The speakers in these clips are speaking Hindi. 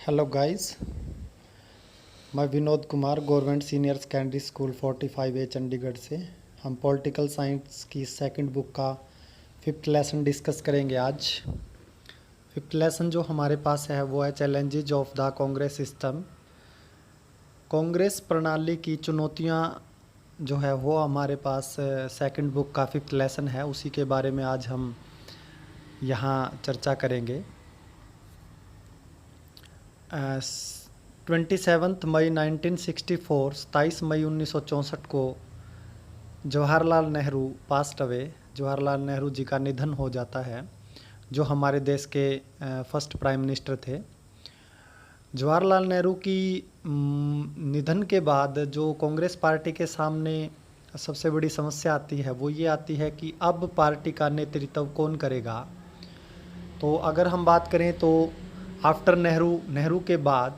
हेलो गाइस, मैं Vinod Kumar government senior secondary school 45A Chandigarh से। हम पॉलिटिकल साइंस की सेकंड बुक का फिफ्थ लेसन डिस्कस करेंगे आज। फिफ्थ लेसन जो हमारे पास है वो है challenges of the Congress system. Congress प्रणाली की चुनौतियां जो है वो हमारे पास सेकंड बुक का फिफ्थ लेसन है, उसी के बारे में आज हम यहाँ चर्चा करेंगे। 27 मई 1964 27 मई 1964 को जवाहरलाल नेहरू पास्ट अवे, जवाहरलाल नेहरू जी का निधन हो जाता है, जो हमारे देश के फर्स्ट प्राइम मिनिस्टर थे। जवाहरलाल नेहरू की निधन के बाद जो कांग्रेस पार्टी के सामने सबसे बड़ी समस्या आती है वो ये आती है कि अब पार्टी का नेतृत्व कौन करेगा। तो अगर हम बात करें तो आफ्टर नेहरू के बाद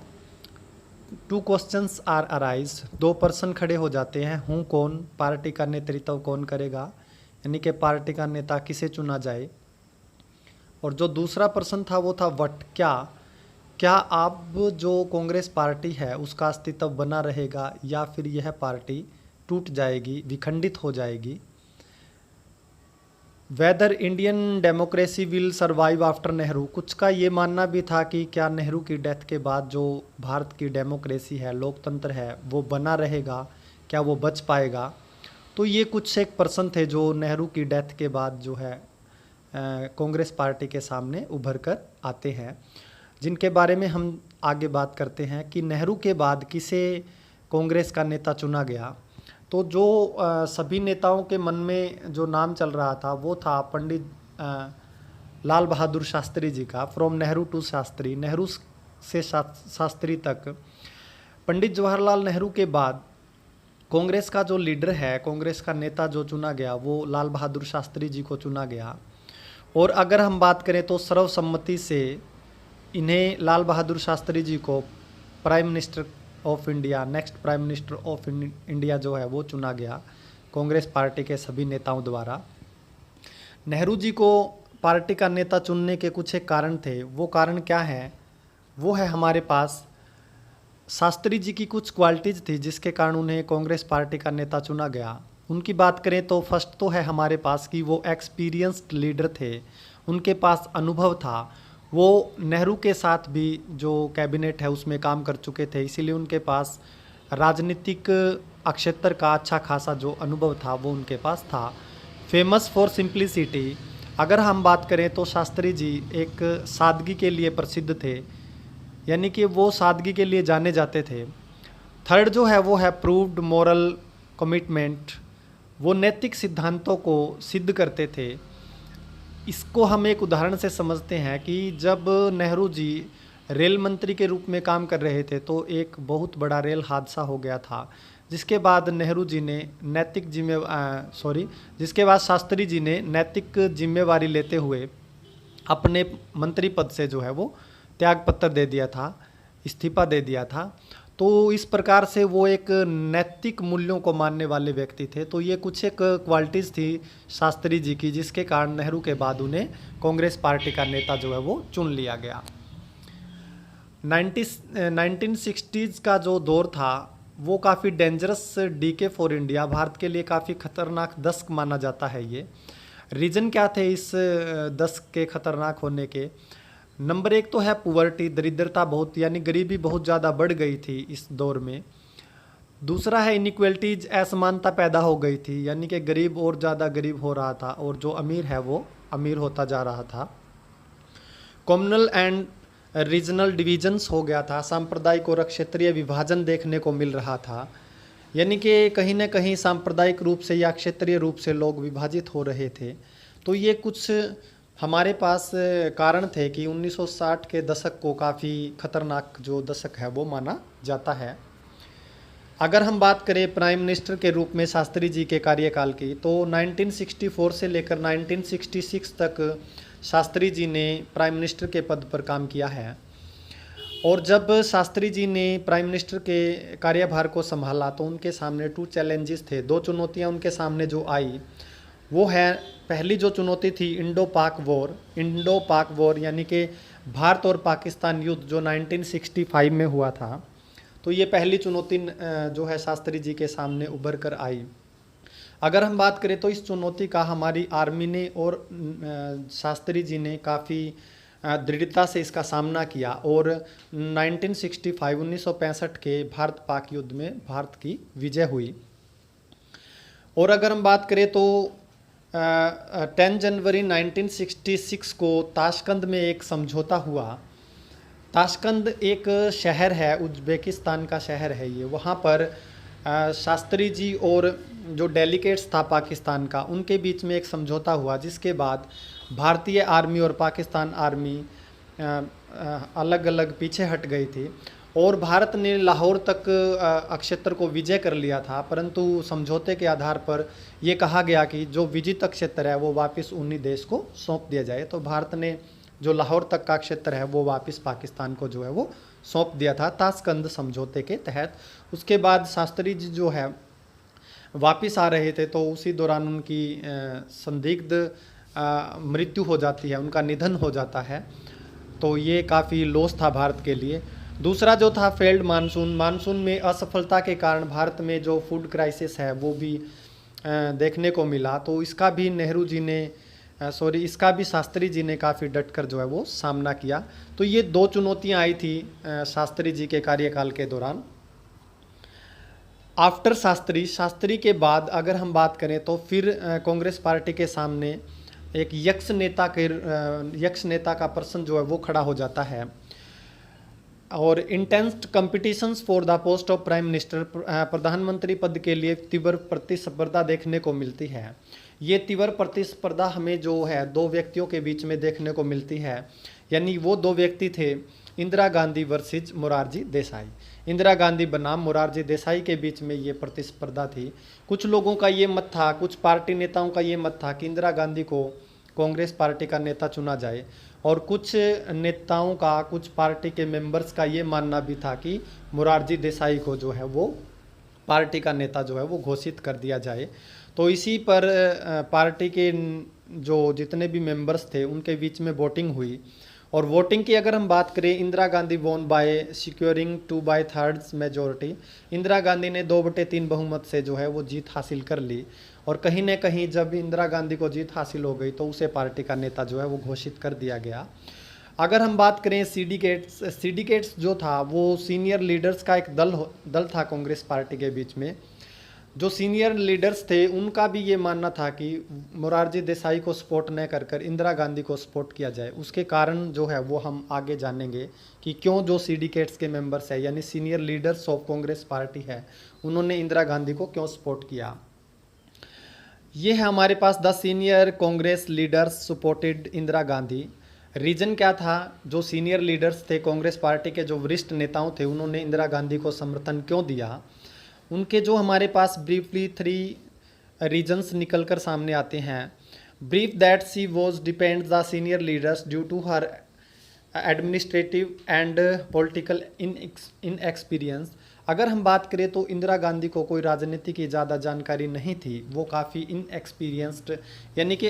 टू क्वेश्चंस आर अराइज, दो पर्सन खड़े हो जाते हैं। हूँ कौन, पार्टी का नेतृत्व कौन करेगा, यानी कि पार्टी का नेता किसे चुना जाए। और जो दूसरा पर्सन था वो था वट, क्या अब जो कांग्रेस पार्टी है उसका अस्तित्व बना रहेगा या फिर यह पार्टी टूट जाएगी, विखंडित हो जाएगी। Whether Indian democracy will survive after Nehru, कुछ का ये मानना भी था कि क्या नेहरू की डेथ के बाद जो भारत की डेमोक्रेसी है, लोकतंत्र है, वो बना रहेगा, क्या वो बच पाएगा। तो ये कुछ एक पर्सन थे जो नेहरू की डेथ के बाद जो है कांग्रेस पार्टी के सामने उभर कर आते हैं, जिनके बारे में हम आगे बात करते हैं कि नेहरू के बाद किसे कांग्रेस का नेता चुना गया। तो जो सभी नेताओं के मन में जो नाम चल रहा था वो था पंडित लाल बहादुर शास्त्री जी का। फ्रॉम नेहरू टू शास्त्री, नेहरू से शास्त्री तक। पंडित जवाहरलाल नेहरू के बाद कांग्रेस का जो लीडर है, कांग्रेस का नेता जो चुना गया वो लाल बहादुर शास्त्री जी को चुना गया। और अगर हम बात करें तो सर्वसम्मति से इन्हें, लाल बहादुर शास्त्री जी को prime minister of India, next prime minister of India जो है वो चुना गया कांग्रेस पार्टी के सभी नेताओं द्वारा। नेहरू जी को पार्टी का नेता चुनने के कुछ एक कारण थे। वो कारण क्या है? वो है हमारे पास शास्त्री जी की कुछ क्वालिटीज़ थी जिसके कारण उन्हें कांग्रेस पार्टी का नेता चुना गया। उनकी बात करें तो फर्स्ट तो है हमारे पास कि वो एक्सपीरियंस्ड लीडर थे, उनके पास अनुभव था। वो नेहरू के साथ भी जो कैबिनेट है उसमें काम कर चुके थे, इसीलिए उनके पास राजनीतिक क्षेत्र का अच्छा खासा जो अनुभव था वो उनके पास था। फेमस फॉर सिंप्लिसिटी, अगर हम बात करें तो शास्त्री जी एक सादगी के लिए प्रसिद्ध थे, यानी कि वो सादगी के लिए जाने जाते थे। थर्ड जो है वो है प्रूव्ड मॉरल कमिटमेंट, वो नैतिक सिद्धांतों को सिद्ध करते थे। इसको हम एक उदाहरण से समझते हैं कि जब नेहरू जी रेल मंत्री के रूप में काम कर रहे थे तो एक बहुत बड़ा रेल हादसा हो गया था, जिसके बाद नेहरू जी ने जिसके बाद शास्त्री जी ने नैतिक जिम्मेवारी लेते हुए अपने मंत्री पद से जो है वो त्याग पत्र दे दिया था, इस्तीफा दे दिया था। तो इस प्रकार से वो एक नैतिक मूल्यों को मानने वाले व्यक्ति थे। तो ये कुछ एक क्वालिटीज़ थी शास्त्री जी की जिसके कारण नेहरू के बाद उन्हें कांग्रेस पार्टी का नेता जो है वो चुन लिया गया। 1960s का जो दौर था वो काफ़ी dangerous decade for India, Bharat के लिए काफ़ी खतरनाक दशक माना जाता है। ये रीज़न क्या थे इस दशक के खतरनाक होने के? नंबर एक तो है पुअर्टी, दरिद्रता बहुत, यानी गरीबी बहुत ज़्यादा बढ़ गई थी इस दौर में। दूसरा है इनइक्वलिटीज, असमानता पैदा हो गई थी, यानी कि गरीब और ज़्यादा गरीब हो रहा था और जो अमीर है वो अमीर होता जा रहा था। कम्युनल एंड रीजनल डिविजन्स हो गया था, सांप्रदायिक और क्षेत्रीय विभाजन देखने को मिल रहा था, यानी कि कहीं ना कहीं सांप्रदायिक रूप से या क्षेत्रीय रूप से लोग विभाजित हो रहे थे। तो ये कुछ हमारे पास कारण थे कि 1960 के दशक को काफ़ी खतरनाक जो दशक है वो माना जाता है। अगर हम बात करें प्राइम मिनिस्टर के रूप में शास्त्री जी के कार्यकाल की, तो 1964 से लेकर 1966 तक शास्त्री जी ने प्राइम मिनिस्टर के पद पर काम किया है। और जब शास्त्री जी ने प्राइम मिनिस्टर के कार्यभार को संभाला तो उनके सामने टू चैलेंजेस थे, दो चुनौतियां उनके सामने जो आई वो है, पहली जो चुनौती थी इंडो पाक वॉर यानी कि भारत और पाकिस्तान युद्ध जो 1965 में हुआ था, तो ये पहली चुनौती जो है शास्त्री जी के सामने उभर कर आई। अगर हम बात करें तो इस चुनौती का हमारी आर्मी ने और शास्त्री जी ने काफ़ी दृढ़ता से इसका सामना किया और 1965 के भारत पाक युद्ध में भारत की विजय हुई। और अगर हम बात करें तो 10 जनवरी 1966 को ताशकंद में एक समझौता हुआ। ताशकंद एक शहर है, उज्बेकिस्तान का शहर है ये। वहाँ पर शास्त्री जी और जो डेलीगेट्स था पाकिस्तान का, उनके बीच में एक समझौता हुआ, जिसके बाद भारतीय आर्मी और पाकिस्तान आर्मी अलग अलग पीछे हट गई थी और भारत ने लाहौर तक क्षेत्र को विजय कर लिया था। परंतु समझौते के आधार पर यह कहा गया कि जो विजित क्षेत्र है वो वापस उन्हीं देश को सौंप दिया जाए। तो भारत ने जो लाहौर तक का क्षेत्र है वो वापस पाकिस्तान को जो है वो सौंप दिया था ताशकंद समझौते के तहत। उसके बाद शास्त्री जी जो है वापस आ रहे थे, तो उसी दौरान उनकी संदिग्ध मृत्यु हो जाती है, उनका निधन हो जाता है। तो ये काफ़ी लॉस था भारत के लिए। दूसरा जो था फेल्ड मानसून। मानसून में असफलता के कारण भारत में जो फूड क्राइसिस है वो भी देखने को मिला। तो इसका भी इसका भी शास्त्री जी ने काफ़ी डटकर जो है वो सामना किया। तो ये दो चुनौतियां आई थी शास्त्री जी के कार्यकाल के दौरान। आफ्टर शास्त्री के बाद अगर हम बात करें तो फिर कांग्रेस पार्टी के सामने एक यक्ष नेता का प्रश्न जो है वो खड़ा हो जाता है और intense competitions for the post of prime minister, प्रधानमंत्री पद के लिए तीव्र प्रतिस्पर्धा देखने को मिलती है। ये तीव्र प्रतिस्पर्धा हमें जो है दो व्यक्तियों के बीच में देखने को मिलती है, यानी वो दो व्यक्ति थे इंदिरा गांधी वर्सेज मोरारजी देसाई। इंदिरा गांधी बनाम मोरारजी देसाई के बीच में ये प्रतिस्पर्धा थी। कुछ लोगों का ये मत था, कुछ पार्टी नेताओं का ये मत था कि इंदिरा गांधी को कांग्रेस पार्टी का नेता चुना जाए, और कुछ नेताओं का, कुछ पार्टी के मेंबर्स का ये मानना भी था कि मोरारजी देसाई को जो है वो पार्टी का नेता जो है वो घोषित कर दिया जाए। तो इसी पर पार्टी के जो जितने भी मेंबर्स थे उनके बीच में वोटिंग हुई। और वोटिंग की अगर हम बात करें, Indira Gandhi won by securing 2/3 majority. Indira Gandhi ने 2/3 बहुमत से जो है वो जीत हासिल कर ली। और कहीं न कहीं जब इंदिरा गांधी को जीत हासिल हो गई तो उसे पार्टी का नेता जो है वो घोषित कर दिया गया। अगर हम बात करें सिंडिकेट्स जो था वो सीनियर लीडर्स का एक दल था कांग्रेस पार्टी के बीच में। जो सीनियर लीडर्स थे उनका भी ये मानना था कि मोरारजी देसाई को सपोर्ट न कर इंदिरा गांधी को सपोर्ट किया जाए। उसके कारण जो है वो हम आगे जानेंगे कि क्यों जो सिंडिकेट्स के मेंबर्स है यानी senior leaders of Congress party है उन्होंने इंदिरा गांधी को क्यों सपोर्ट किया। ये है हमारे पास 10 senior Congress leaders supported Indira Gandhi. Reason क्या था, जो सीनियर लीडर्स थे कांग्रेस पार्टी के, जो वरिष्ठ नेताओं थे, उन्होंने इंदिरा गांधी को समर्थन क्यों दिया। उनके जो हमारे पास ब्रीफली 3 रीजन्स निकल कर सामने आते हैं। Brief that she was depend the senior leaders due to her administrative and political inexperience. अगर हम बात करें तो इंदिरा गांधी को कोई राजनीति की ज़्यादा जानकारी नहीं थी, वो काफ़ी इनएक्सपीरियंस्ड यानी कि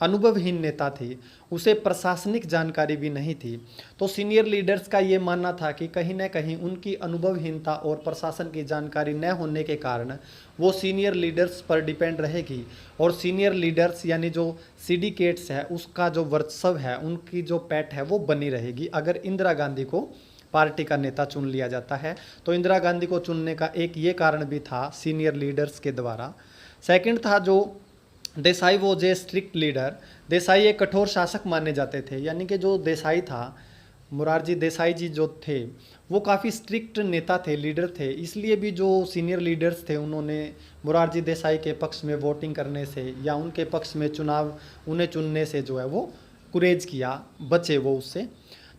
अनुभवहीन नेता थी, उसे प्रशासनिक जानकारी भी नहीं थी। तो सीनियर लीडर्स का ये मानना था कि कहीं ना कहीं उनकी अनुभवहीनता और प्रशासन की जानकारी न होने के कारण वो सीनियर लीडर्स पर डिपेंड रहेगी, और सीनियर लीडर्स यानी जो सिंडिकेट्स है उसका जो वर्चस्व है, उनकी जो पैठ है वो बनी रहेगी अगर इंदिरा गांधी को पार्टी का नेता चुन लिया जाता है। तो इंदिरा गांधी को चुनने का एक ये कारण भी था सीनियर लीडर्स के द्वारा। सेकंड था जो देसाई वो जे स्ट्रिक्ट लीडर। देसाई एक कठोर शासक माने जाते थे, यानी कि जो देसाई था, मोरारजी देसाई जी जो थे वो काफ़ी स्ट्रिक्ट नेता थे, लीडर थे। इसलिए भी जो सीनियर लीडर्स थे उन्होंने मोरारजी देसाई के पक्ष में वोटिंग करने से या उनके पक्ष में उन्हें चुनने से जो है वो गुरेज किया, बचे वो उससे।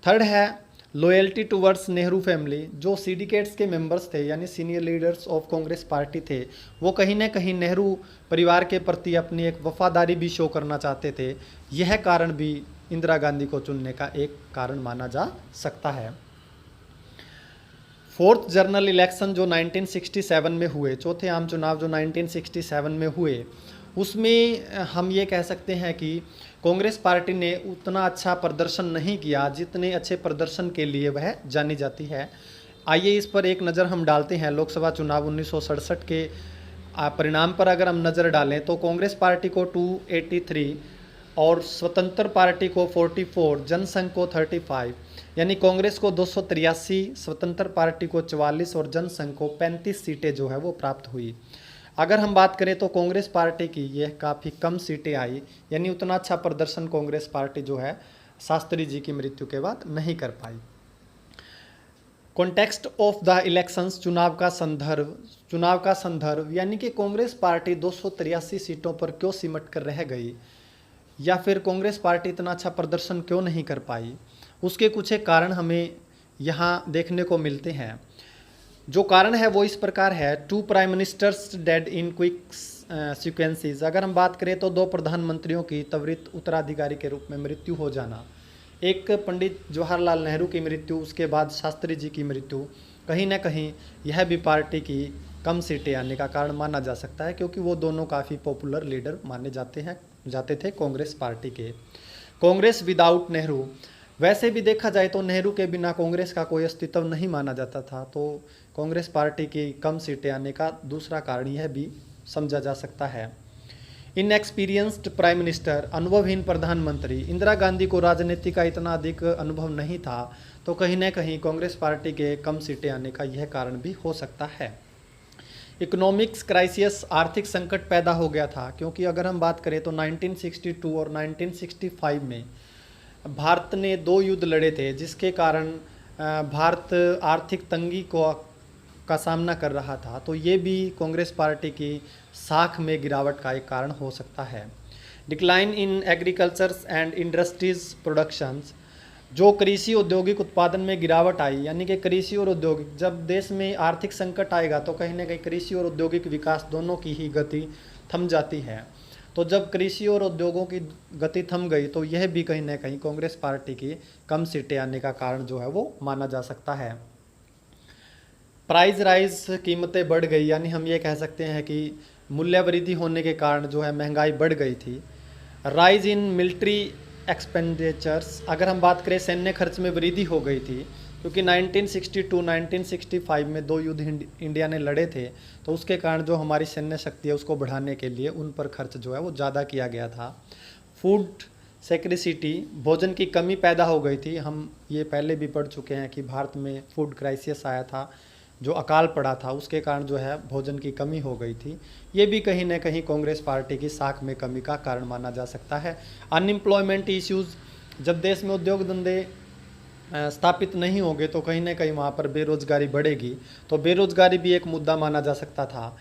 थर्ड है लॉयल्टी टुवर्ड्स नेहरू फैमिली। जो सिंडिकेट्स के मेंबर्स थे यानी senior leaders of Congress party थे, वो कहीं ना कहीं नेहरू परिवार के प्रति अपनी एक वफादारी भी शो करना चाहते थे। यह कारण भी इंदिरा गांधी को चुनने का एक कारण माना जा सकता है। फोर्थ जनरल इलेक्शन जो 1967 में हुए, चौथे आम चुनाव जो 1967 में हुए, उसमें हम ये कह सकते हैं कि कांग्रेस पार्टी ने उतना अच्छा प्रदर्शन नहीं किया जितने अच्छे प्रदर्शन के लिए वह जानी जाती है। आइए इस पर एक नज़र हम डालते हैं। लोकसभा चुनाव 1967 के परिणाम पर अगर हम नज़र डालें तो कांग्रेस पार्टी को 283 और स्वतंत्र पार्टी को 44, जनसंघ को 35, यानी कांग्रेस को 283, स्वतंत्र पार्टी को 44 और जनसंघ को 35 सीटें जो है वो प्राप्त हुई। अगर हम बात करें तो कांग्रेस पार्टी की यह काफ़ी कम सीटें आई, यानी उतना अच्छा प्रदर्शन कांग्रेस पार्टी जो है शास्त्री जी की मृत्यु के बाद नहीं कर पाई। कॉन्टेक्स्ट ऑफ द इलेक्शंस, चुनाव का संदर्भ, यानी कि कांग्रेस पार्टी 283 सीटों पर क्यों सिमट कर रह गई, या फिर कांग्रेस पार्टी इतना अच्छा प्रदर्शन क्यों नहीं कर पाई, उसके कुछ एक कारण हमें यहाँ देखने को मिलते हैं। जो कारण है वो इस प्रकार है। 2 prime ministers dead in quick sequences. अगर हम बात करें तो 2 प्रधानमंत्रियों की त्वरित उत्तराधिकारी के रूप में मृत्यु हो जाना, एक पंडित जवाहरलाल नेहरू की मृत्यु, उसके बाद शास्त्री जी की मृत्यु, कहीं ना कहीं यह भी पार्टी की कम सीटें आने का कारण माना जा सकता है, क्योंकि वो दोनों काफ़ी पॉपुलर लीडर माने जाते थे कांग्रेस पार्टी के। कांग्रेस विदाउट नेहरू, वैसे भी देखा जाए तो नेहरू के बिना कांग्रेस का कोई अस्तित्व नहीं माना जाता था, तो कांग्रेस पार्टी की कम सीटें आने का दूसरा कारण यह भी समझा जा सकता है। इनएक्सपीरियंस्ड प्राइम मिनिस्टर, अनुभवहीन प्रधानमंत्री, इंदिरा गांधी को राजनीति का इतना अधिक अनुभव नहीं था, तो कहीं ना कहीं कांग्रेस पार्टी के कम सीटें आने का यह कारण भी हो सकता है। इकोनॉमिक्स क्राइसिस, आर्थिक संकट पैदा हो गया था, क्योंकि अगर हम बात करें तो 1962 और 1965 में भारत ने 2 युद्ध लड़े थे, जिसके कारण भारत आर्थिक तंगी का सामना कर रहा था, तो ये भी कांग्रेस पार्टी की साख में गिरावट का एक कारण हो सकता है। Decline in agricultures and industries productions, जो कृषि औद्योगिक उत्पादन में गिरावट आई, यानी कि कृषि और औद्योगिक, जब देश में आर्थिक संकट आएगा तो कहीं ना कहीं कृषि और औद्योगिक विकास दोनों की ही गति थम जाती है। तो जब कृषि और उद्योगों की गति थम गई तो यह भी कहीं ना कहीं कांग्रेस पार्टी की कम सीटें आने का कारण जो है वो माना जा सकता है। प्राइस राइज, कीमतें बढ़ गई, यानी हम ये कह सकते हैं कि मूल्य वृद्धि होने के कारण जो है महंगाई बढ़ गई थी। राइज इन मिलिट्री एक्सपेंडिचर्स, अगर हम बात करें सैन्य खर्च में वृद्धि हो गई थी, क्योंकि 1962-1965 में 2 युद्ध इंडिया ने लड़े थे, तो उसके कारण जो हमारी सैन्य शक्ति है उसको बढ़ाने के लिए उन पर खर्च जो है वो ज़्यादा किया गया था। फूड सिक्योरिटी, भोजन की कमी पैदा हो गई थी। हम ये पहले भी पढ़ चुके हैं कि भारत में फूड क्राइसिस आया था, जो अकाल पड़ा था, उसके कारण जो है भोजन की कमी हो गई थी। ये भी कहीं ना कहीं कांग्रेस पार्टी की साख में कमी का कारण माना जा सकता है। अनएम्प्लॉयमेंट इश्यूज़, जब देश में उद्योग धंधे स्थापित नहीं होंगे तो कहीं ना कहीं वहाँ पर बेरोजगारी बढ़ेगी, तो बेरोजगारी भी एक मुद्दा माना जा सकता था।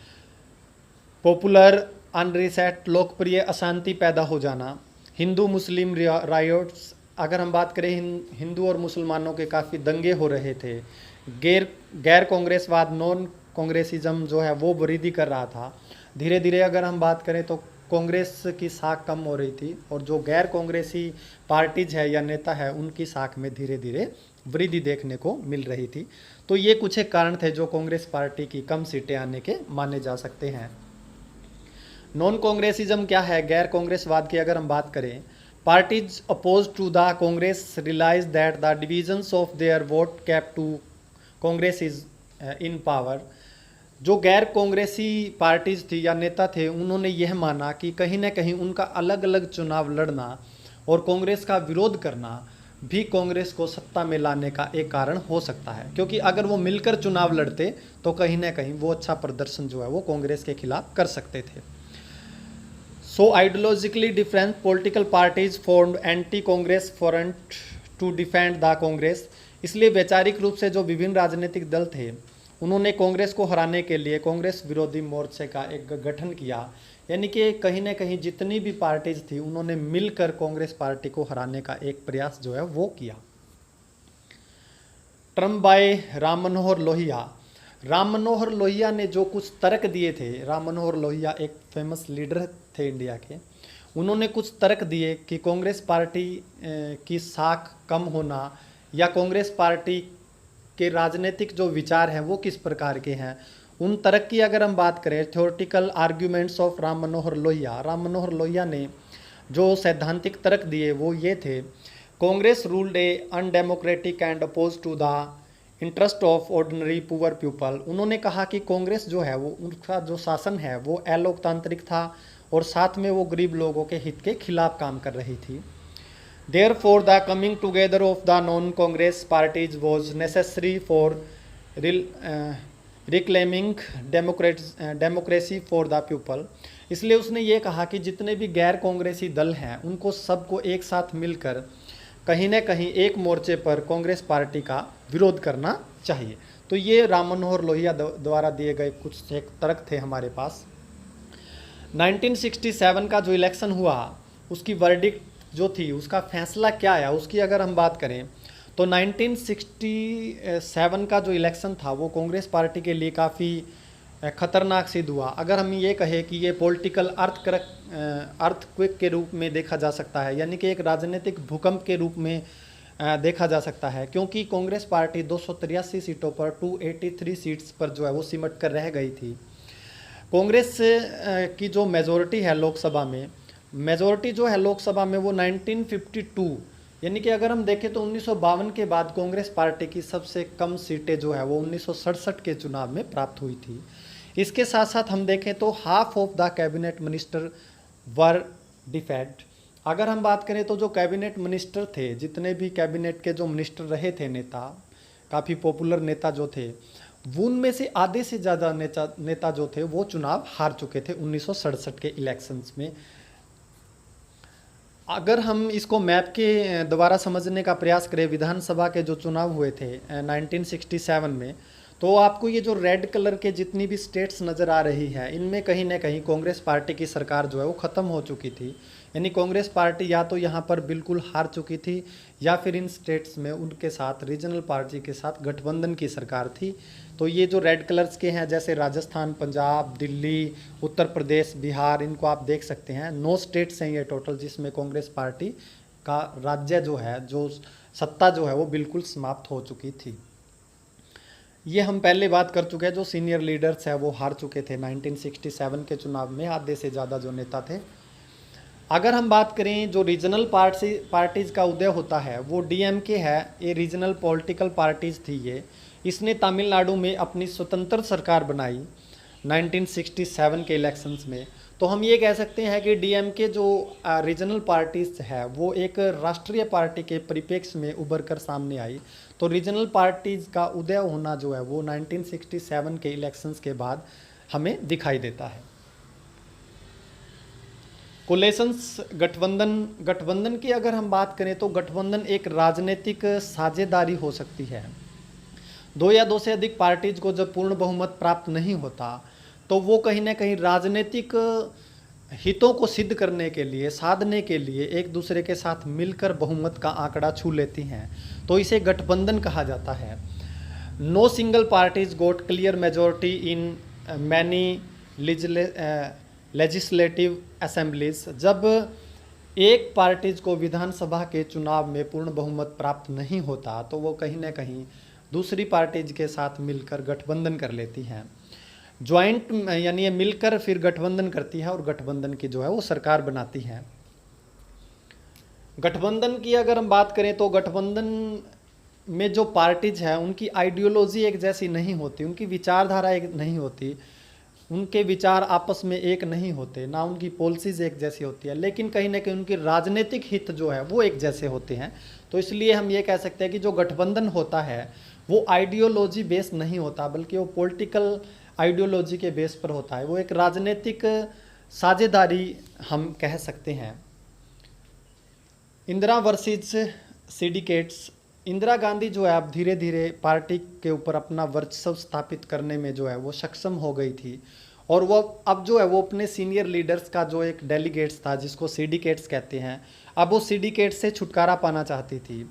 पॉपुलर अनरिसेट, लोकप्रिय अशांति पैदा हो जाना। हिंदू मुस्लिम रायोट्स, अगर हम बात करें हिंदू और मुसलमानों के काफ़ी दंगे हो रहे थे। गैर कांग्रेसवाद, नॉन कांग्रेसिज्म जो है वो वृद्धि कर रहा था। धीरे धीरे अगर हम बात करें तो कांग्रेस की साख कम हो रही थी, और जो गैर कांग्रेसी पार्टीज है या नेता है उनकी साख में धीरे धीरे वृद्धि देखने को मिल रही थी। तो ये कुछ एक कारण थे जो कांग्रेस पार्टी की कम सीटें आने के माने जा सकते हैं। नॉन कांग्रेसिज्म क्या है? गैर कांग्रेसवाद की अगर हम बात करें, parties oppose to the Congress realise that the divisions of their vote kept to Congress is in power. जो गैर कांग्रेसी पार्टीज थी या नेता थे, उन्होंने यह माना कि कहीं ना कहीं उनका अलग अलग चुनाव लड़ना और कांग्रेस का विरोध करना भी कांग्रेस को सत्ता में लाने का एक कारण हो सकता है, क्योंकि अगर वो मिलकर चुनाव लड़ते तो कहीं ना कहीं वो अच्छा प्रदर्शन जो है वो कांग्रेस के खिलाफ कर सकते थे। So ideologically different political parties formed anti Congress front to defend the Congress. इसलिए वैचारिक रूप से जो विभिन्न राजनीतिक दल थे, उन्होंने कांग्रेस को हराने के लिए कांग्रेस विरोधी मोर्चे का एक गठन किया, यानी कि कहीं ना कहीं जितनी भी पार्टीज थी उन्होंने मिलकर कांग्रेस पार्टी को हराने का एक प्रयास जो है वो किया। Trump bye Ram Manohar Lohia. राम मनोहर लोहिया ने जो कुछ तर्क दिए थे, राम मनोहर लोहिया एक फेमस लीडर थे इंडिया के, उन्होंने कुछ तर्क दिए कि कांग्रेस पार्टी की साख कम होना या कांग्रेस पार्टी के राजनीतिक जो विचार हैं वो किस प्रकार के हैं, उन तर्क की अगर हम बात करें, theoretical arguments of Ram Manohar Lohia, Ram Manohar Lohia ने जो सैद्धांतिक तर्क दिए वो ये थे, Congress ruled a undemocratic and oppose to the interest of ordinary poor people. उन्होंने कहा कि कांग्रेस जो है वो, उनका जो शासन है वो अलोकतांत्रिक था और साथ में वो गरीब लोगों के हित के खिलाफ काम कर रही थी। Therefore the coming together of the non Congress parties was necessary for reclaiming democracy for the people. इसलिए उसने ये कहा कि जितने भी गैर कांग्रेसी दल हैं उनको सबको एक साथ मिलकर कहीं न कहीं एक मोर्चे पर कांग्रेस पार्टी का विरोध करना चाहिए। तो ये राम मनोहर लोहिया द्वारा दिए गए कुछ एक तर्क थे हमारे पास। 1967 का जो इलेक्शन हुआ उसकी वर्डिक्ट जो थी, उसका फैसला क्या आया, उसकी अगर हम बात करें तो 1967 का जो इलेक्शन था वो कांग्रेस पार्टी के लिए काफ़ी खतरनाक सिद्ध हुआ। अगर हम ये कहें कि ये पॉलिटिकल अर्थक्वेक के रूप में देखा जा सकता है, यानी कि एक राजनीतिक भूकंप के रूप में देखा जा सकता है, क्योंकि कांग्रेस पार्टी 283 सीटों पर 283 सीट्स पर जो है वो सिमट कर रह गई थी। कांग्रेस की जो मेजोरिटी है लोकसभा में, मेजोरिटी जो है लोकसभा में वो 1952, यानी कि अगर हम देखें तो 1952 के बाद कांग्रेस पार्टी की सबसे कम सीटें जो है वो 1967 के चुनाव में प्राप्त हुई थी। इसके साथ साथ हम देखें तो half of the cabinet minister were defect. अगर हम बात करें तो जो कैबिनेट मिनिस्टर थे, जितने भी कैबिनेट के जो मिनिस्टर रहे थे नेता, काफ़ी पॉपुलर नेता जो थे, उनमें से आधे से ज़्यादा नेता जो थे वो चुनाव हार चुके थे 1967 के इलेक्शंस में। अगर हम इसको मैप के द्वारा समझने का प्रयास करें, विधानसभा के जो चुनाव हुए थे 1967 में, तो आपको ये जो रेड कलर के जितनी भी स्टेट्स नज़र आ रही है, इनमें कहीं ना कहीं कांग्रेस पार्टी की सरकार जो है वो ख़त्म हो चुकी थी। यानी कांग्रेस पार्टी या तो यहाँ पर बिल्कुल हार चुकी थी या फिर इन स्टेट्स में उनके साथ रीजनल पार्टी के साथ गठबंधन की सरकार थी। तो ये जो रेड कलर्स के हैं, जैसे राजस्थान, पंजाब, दिल्ली, उत्तर प्रदेश, बिहार, इनको आप देख सकते हैं। 9 स्टेट्स हैं ये टोटल, जिसमें कांग्रेस पार्टी का राज्य जो है, जो सत्ता जो है वो बिल्कुल समाप्त हो चुकी थी। ये हम पहले बात कर चुके हैं, जो सीनियर लीडर्स हैं वो हार चुके थे 1967 के चुनाव में, आधे से ज़्यादा जो नेता थे। अगर हम बात करें जो रीजनल पार्टीज़ का उदय होता है वो डीएमके है, ये रीजनल पॉलिटिकल पार्टीज़ थी ये। इसने तमिलनाडु में अपनी स्वतंत्र सरकार बनाई 1967 के इलेक्शंस में। तो हम ये कह सकते हैं कि डीएमके जो रीजनल पार्टीज़ है वो एक राष्ट्रीय पार्टी के परिप्रेक्ष्य में उभर कर सामने आई। तो रीजनल पार्टीज़ का उदय होना जो है वो 1967 के इलेक्शंस के बाद हमें दिखाई देता है। कोलेशंस, गठबंधन की अगर हम बात करें तो गठबंधन एक राजनीतिक साझेदारी हो सकती है। 2 या 2 से अधिक पार्टीज को जब पूर्ण बहुमत प्राप्त नहीं होता तो वो कहीं ना कहीं राजनीतिक हितों को सिद्ध करने के लिए, साधने के लिए एक दूसरे के साथ मिलकर बहुमत का आंकड़ा छू लेती हैं। तो इसे गठबंधन कहा जाता है। No single parties got clear majority in many legislative assemblies. जब एक पार्टीज को विधानसभा के चुनाव में पूर्ण बहुमत प्राप्त नहीं होता तो वो कहीं ना कहीं दूसरी पार्टीज के साथ मिलकर गठबंधन कर लेती हैं। ज्वाइंट यानी ये मिलकर फिर गठबंधन करती है और गठबंधन की जो है वो सरकार बनाती है। गठबंधन की अगर हम बात करें तो गठबंधन में जो पार्टीज हैं उनकी आइडियोलॉजी एक जैसी नहीं होती, उनकी विचारधारा एक नहीं होती, उनके विचार आपस में एक नहीं होते, ना उनकी पॉलिसीज एक जैसी होती है, लेकिन कहीं ना कहीं उनके राजनीतिक हित जो है वो एक जैसे होते हैं। तो इसलिए हम ये कह सकते हैं कि जो गठबंधन होता है वो आइडियोलॉजी बेस नहीं होता, बल्कि वो पॉलिटिकल आइडियोलॉजी के बेस पर होता है। वो एक राजनीतिक साझेदारी हम कह सकते हैं। Indira versus syndicates. इंदिरा गांधी जो है अब धीरे धीरे पार्टी के ऊपर अपना वर्चस्व स्थापित करने में जो है वो सक्षम हो गई थी, और वो अब जो है वो अपने सीनियर लीडर्स का जो एक डेलीगेट्स था जिसको सिंडिकेट्स कहते हैं, अब वो सिंडिकेट्स से छुटकारा पाना चाहती थी।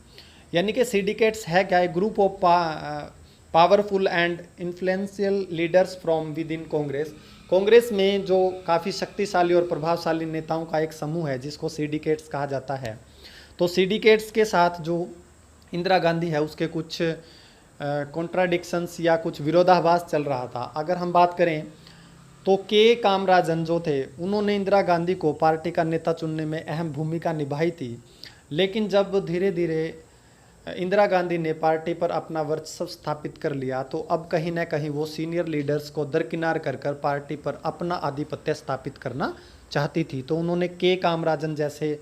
यानी कि सिंडिकेट्स है क्या, एक group of powerful and influential leaders from with in Congress. Congress में जो काफ़ी शक्तिशाली और प्रभावशाली नेताओं का एक समूह है जिसको सिंडिकेट्स कहा जाता है। तो सिंडिकेट्स के साथ जो इंदिरा गांधी है उसके कुछ कॉन्ट्राडिक्शंस या कुछ विरोधाभास चल रहा था। अगर हम बात करें तो के कामराजन जो थे उन्होंने इंदिरा गांधी को पार्टी का नेता चुनने में अहम भूमिका निभाई थी, लेकिन जब धीरे धीरे इंदिरा गांधी ने पार्टी पर अपना वर्चस्व स्थापित कर लिया तो अब कहीं ना कहीं वो सीनियर लीडर्स को दरकिनार कर कर पार्टी पर अपना आधिपत्य स्थापित करना चाहती थी। तो उन्होंने के कामराजन जैसे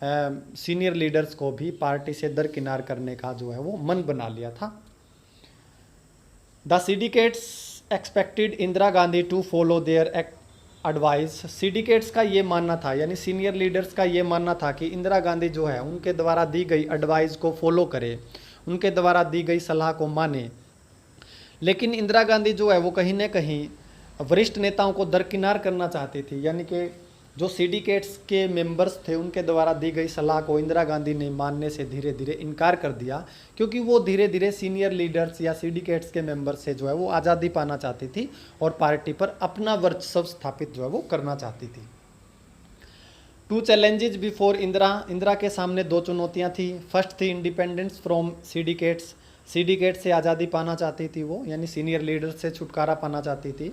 सीनियर लीडर्स को भी पार्टी से दरकिनार करने का जो है वो मन बना लिया था। The syndicates expected Indira Gandhi to follow their advice. Syndicates का ये मानना था, यानी सीनियर लीडर्स का ये मानना था कि इंदिरा गांधी जो है उनके द्वारा दी गई एडवाइस को फॉलो करे, उनके द्वारा दी गई सलाह को माने। लेकिन इंदिरा गांधी जो है वो कहीं ना कहीं वरिष्ठ नेताओं को दरकिनार करना चाहती थी, यानी कि जो सिंडिकेट्स के मेंबर्स थे उनके द्वारा दी गई सलाह को इंदिरा गांधी ने मानने से धीरे धीरे इनकार कर दिया, क्योंकि वो धीरे धीरे सीनियर लीडर्स या सिंडिकेट्स के मेंबर से जो है वो आज़ादी पाना चाहती थी और पार्टी पर अपना वर्चस्व स्थापित जो है वो करना चाहती थी। टू चैलेंजेस बिफोर इंदिरा के सामने दो चुनौतियां थी। फर्स्ट थी इंडिपेंडेंस फ्रॉम सिंडिकेट्स। सिंडिकेट से आज़ादी पाना चाहती थी वो, यानी सीनियर लीडर्स से छुटकारा पाना चाहती थी।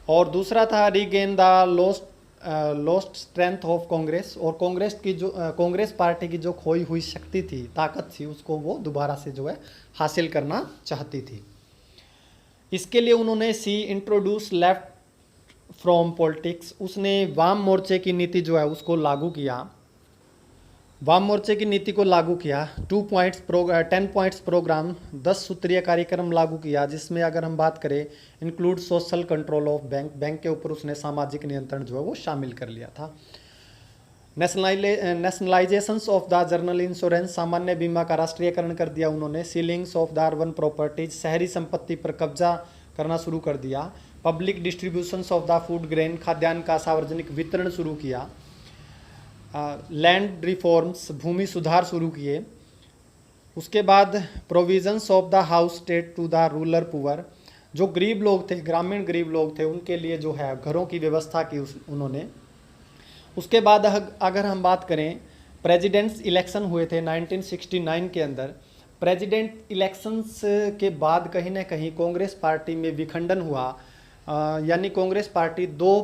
और दूसरा था regain the lost strength of Congress, और कांग्रेस पार्टी की जो खोई हुई शक्ति थी, ताकत थी, उसको वो दोबारा से जो है हासिल करना चाहती थी। इसके लिए उन्होंने इंट्रोड्यूस लेफ्ट फ्रॉम पॉलिटिक्स। उसने वाम मोर्चे की नीति जो है उसको लागू किया, वाम मोर्चे की नीति को लागू किया। 10 पॉइंट्स प्रोग्राम, 10 सूत्रीय कार्यक्रम लागू किया, जिसमें अगर हम बात करें include social control of bank के ऊपर उसने सामाजिक नियंत्रण जो है वो शामिल कर लिया था। नेशनलाइजेशंस ऑफ द जनरल इंश्योरेंस, सामान्य बीमा का राष्ट्रीयकरण कर दिया उन्होंने। Ceilings of the urban properties, शहरी संपत्ति पर कब्जा करना शुरू कर दिया। Public distributions of the food grain, खाद्यान्न का सार्वजनिक वितरण शुरू किया। लैंड रिफॉर्म्स, भूमि सुधार शुरू किए। उसके बाद provisions of the house state to the rural poor, जो गरीब लोग थे, ग्रामीण गरीब लोग थे, उनके लिए जो है घरों की व्यवस्था की उन्होंने। उसके बाद अगर हम बात करें, प्रेसिडेंट्स इलेक्शन हुए थे 1969 के अंदर। प्रेसिडेंट इलेक्शंस के बाद कहीं ना कहीं कांग्रेस पार्टी में विखंडन हुआ, यानी कांग्रेस पार्टी दो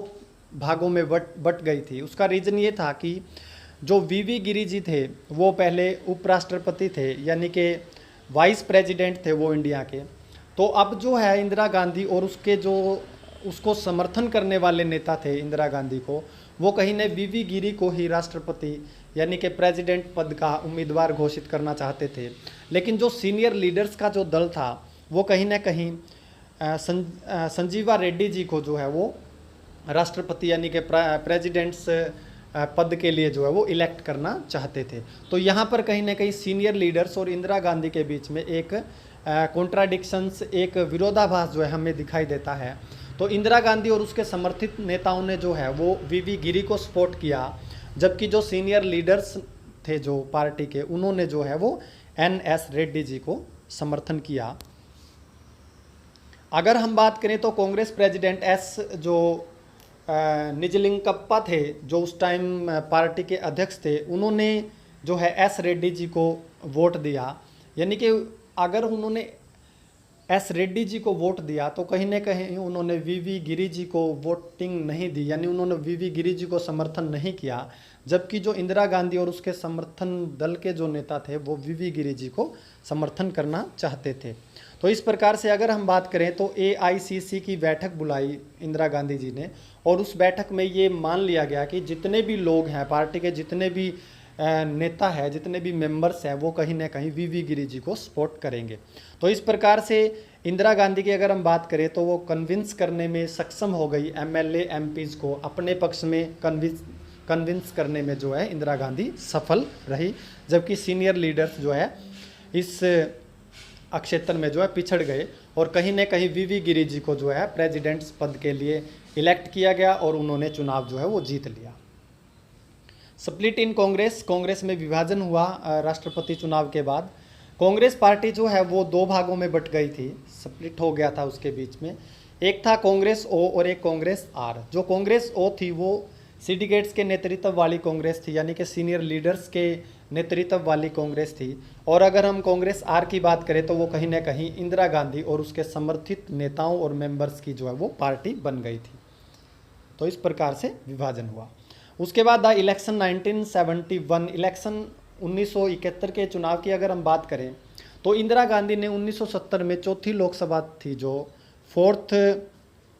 भागों में बट गई थी। उसका रीज़न ये था कि जो वीवी गिरी जी थे वो पहले उपराष्ट्रपति थे, यानी कि वाइस प्रेसिडेंट थे वो इंडिया के। तो अब जो है इंदिरा गांधी और उसको समर्थन करने वाले नेता थे इंदिरा गांधी को, वो कहीं ने वीवी गिरी को ही राष्ट्रपति यानी कि प्रेसिडेंट पद का उम्मीदवार घोषित करना चाहते थे। लेकिन जो सीनियर लीडर्स का जो दल था वो कहीं ना कहीं संजीवा रेड्डी जी को जो है वो राष्ट्रपति यानी कि प्रेसिडेंट्स पद के लिए जो है वो इलेक्ट करना चाहते थे। तो यहाँ पर कहीं ना कहीं सीनियर लीडर्स और इंदिरा गांधी के बीच में एक कॉन्ट्राडिक्शंस, एक विरोधाभास जो है हमें दिखाई देता है। तो इंदिरा गांधी और उसके समर्थित नेताओं ने जो है वो वीवी गिरी को सपोर्ट किया, जबकि जो सीनियर लीडर्स थे जो पार्टी के, उन्होंने जो है वो NS रेड्डी जी को समर्थन किया। अगर हम बात करें तो कांग्रेस प्रेसिडेंट जो निजलिंगप्पा थे, जो उस टाइम पार्टी के अध्यक्ष थे, उन्होंने जो है S रेड्डी जी को वोट दिया। यानी कि अगर उन्होंने S रेड्डी जी को वोट दिया तो कहीं ना कहीं उन्होंने वीवी गिरी जी को वोटिंग नहीं दी, यानी उन्होंने वीवी गिरी जी को समर्थन नहीं किया। जबकि जो इंदिरा गांधी और उसके समर्थन दल के जो नेता थे वो वीवी गिरी जी को समर्थन करना चाहते थे। तो इस प्रकार से अगर हम बात करें तो AICC की बैठक बुलाई इंदिरा गांधी जी ने, और उस बैठक में ये मान लिया गया कि जितने भी लोग हैं पार्टी के, जितने भी नेता है, जितने भी मेंबर्स हैं, वो कहीं ना कहीं वीवी गिरी जी को सपोर्ट करेंगे। तो इस प्रकार से इंदिरा गांधी की अगर हम बात करें तो वो कन्विंस करने में सक्षम हो गई MLA MPs को अपने पक्ष में कन्विंस करने में जो है इंदिरा गांधी सफल रही, जबकि सीनियर लीडर्स जो है इस क्षेत्र में जो है पिछड़ गए और कहीं ना कहीं वीवी गिरी जी को जो है प्रेसिडेंट्स पद के लिए इलेक्ट किया गया और उन्होंने चुनाव जो है वो जीत लिया। स्प्लिट इन कांग्रेस में विभाजन हुआ राष्ट्रपति चुनाव के बाद। कांग्रेस पार्टी जो है वो दो भागों में बट गई थी, स्प्लिट हो गया था उसके बीच में। एक था कांग्रेस O और एक कांग्रेस R। जो कांग्रेस O थी वो सिंडिकेट्स के नेतृत्व वाली कांग्रेस थी, यानी कि सीनियर लीडर्स के नेतृत्व वाली कांग्रेस थी। और अगर हम कांग्रेस आर की बात करें तो वो कहीं ना कहीं इंदिरा गांधी और उसके समर्थित नेताओं और मेंबर्स की जो है वो पार्टी बन गई थी। तो इस प्रकार से विभाजन हुआ। उसके बाद द इलेक्शन 1971, इलेक्शन 1971 के चुनाव की अगर हम बात करें तो इंदिरा गांधी ने 1970 में चौथी लोकसभा थी, जो फोर्थ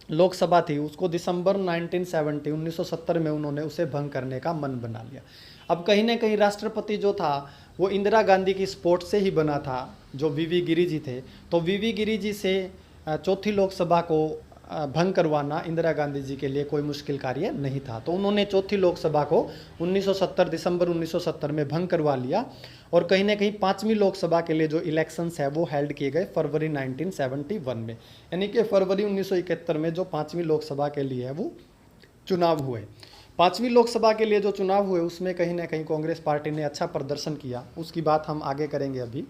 लोकसभा थी, उसको दिसंबर 1970 में उन्होंने उसे भंग करने का मन बना लिया। अब कहीं ना कहीं राष्ट्रपति जो था वो इंदिरा गांधी की सपोर्ट से ही बना था, जो वीवी गिरी जी थे। तो वीवी गिरी जी से चौथी लोकसभा को भंग करवाना इंदिरा गांधी जी के लिए कोई मुश्किल कार्य नहीं था। तो उन्होंने चौथी लोकसभा को 1970 दिसंबर 1970 में भंग करवा लिया। और कहीं ना कहीं पांचवी लोकसभा के लिए जो इलेक्शंस है वो हेल्ड किए गए फरवरी 1971 में, यानी कि फरवरी 1971 में जो पांचवी लोकसभा के लिए है वो चुनाव हुए। पांचवी लोकसभा के लिए जो चुनाव हुए उसमें कहीं ना कहीं कांग्रेस पार्टी ने अच्छा प्रदर्शन किया, उसकी बात हम आगे करेंगे अभी।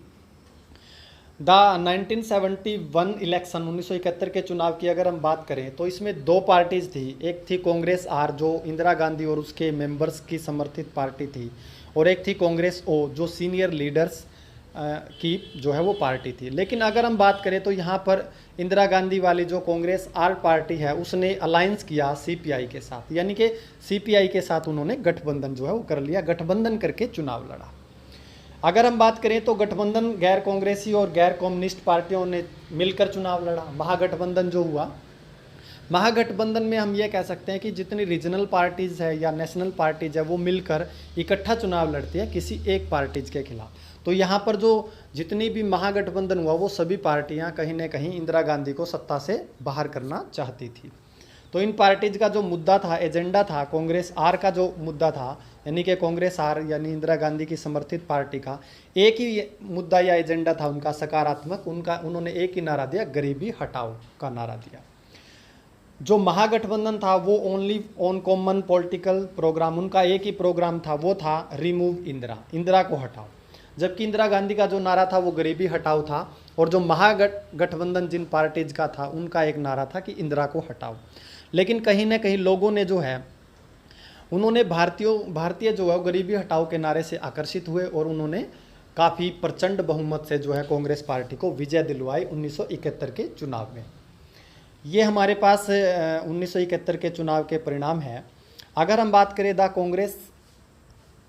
द 1971 इलेक्शन 1971 के चुनाव की अगर हम बात करें तो इसमें दो पार्टीज थी। एक थी कांग्रेस आर जो इंदिरा गांधी और उसके मेंबर्स की समर्थित पार्टी थी, और एक थी कांग्रेस ओ जो सीनियर लीडर्स की जो है वो पार्टी थी। लेकिन अगर हम बात करें तो यहाँ पर इंदिरा गांधी वाली जो कांग्रेस आर पार्टी है उसने अलायंस किया सीपीआई के साथ, यानी कि सीपीआई के साथ उन्होंने गठबंधन जो है वो कर लिया, गठबंधन करके चुनाव लड़ा। अगर हम बात करें तो गठबंधन गैर कांग्रेसी और गैर कम्युनिस्ट पार्टियों ने मिलकर चुनाव लड़ा। महागठबंधन जो हुआ, महागठबंधन में हम ये कह सकते हैं कि जितनी रीजनल पार्टीज़ है या नेशनल पार्टीज है वो मिलकर इकट्ठा चुनाव लड़ती है किसी एक पार्टीज के खिलाफ। तो यहाँ पर जो जितनी भी महागठबंधन हुआ वो सभी पार्टियाँ कहीं ना कहीं इंदिरा गांधी को सत्ता से बाहर करना चाहती थी। तो इन पार्टीज का जो मुद्दा था, एजेंडा था, कांग्रेस आर का जो मुद्दा था, यानी कि कांग्रेस आर यानी इंदिरा गांधी की समर्थित पार्टी का एक ही मुद्दा या एजेंडा था उनका सकारात्मक, उन्होंने एक ही नारा दिया, गरीबी हटाओ का नारा दिया। जो महागठबंधन था वो only on common political programme, उनका एक ही प्रोग्राम था, वो था रिमूव इंदिरा, इंदिरा को हटाओ। जबकि इंदिरा गांधी का जो नारा था वो गरीबी हटाओ था, और जो महागठबंधन जिन पार्टीज का था उनका एक नारा था कि इंदिरा को हटाओ। लेकिन कहीं ना कहीं लोगों ने जो है उन्होंने भारतीय जो है गरीबी हटाओ के नारे से आकर्षित हुए और उन्होंने काफ़ी प्रचंड बहुमत से जो है कांग्रेस पार्टी को विजय दिलवाई 1971 के चुनाव में। ये हमारे पास 1971 के चुनाव के परिणाम है। अगर हम बात करें द कांग्रेस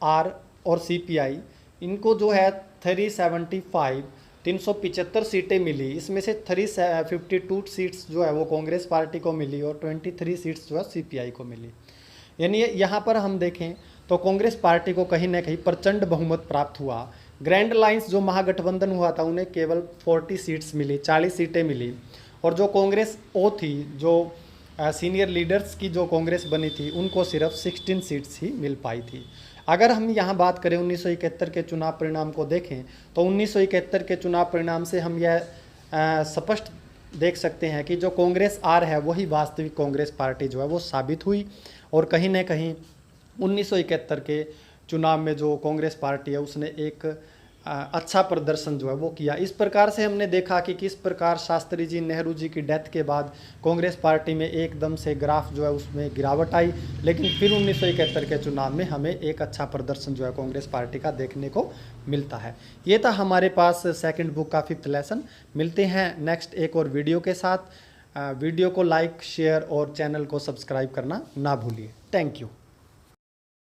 आर और सीपीआई, इनको जो है 375 सीटें मिली। इसमें से 352 सीट्स जो है वो कांग्रेस पार्टी को मिली और 23 सीट्स जो है सीपीआई को मिली। यानी यहाँ पर हम देखें तो कांग्रेस पार्टी को कहीं ना कहीं प्रचंड बहुमत प्राप्त हुआ। ग्रैंड लाइंस जो महागठबंधन हुआ था उन्हें केवल 40 सीट्स मिली, 40 सीटें मिली। और जो कांग्रेस ओ थी, जो सीनियर लीडर्स की जो कांग्रेस बनी थी, उनको सिर्फ 16 सीट्स ही मिल पाई थी। अगर हम यहाँ बात करें 1971 के चुनाव परिणाम को देखें तो 1971 के चुनाव परिणाम से हम यह स्पष्ट देख सकते हैं कि जो कांग्रेस आर है वही वास्तविक कांग्रेस पार्टी जो है वो साबित हुई। और कहीं ना कहीं 1971 के चुनाव में जो कांग्रेस पार्टी है उसने एक अच्छा प्रदर्शन जो है वो किया। इस प्रकार से हमने देखा कि किस प्रकार शास्त्री जी, नेहरू जी की डेथ के बाद कांग्रेस पार्टी में एकदम से ग्राफ जो है उसमें गिरावट आई, लेकिन फिर 1971 के चुनाव में हमें एक अच्छा प्रदर्शन जो है कांग्रेस पार्टी का देखने को मिलता है। ये था हमारे पास सेकंड बुक का 5th लेसन। मिलते हैं नेक्स्ट एक और वीडियो के साथ। वीडियो को लाइक, शेयर और चैनल को सब्सक्राइब करना ना भूलिए। Thank you.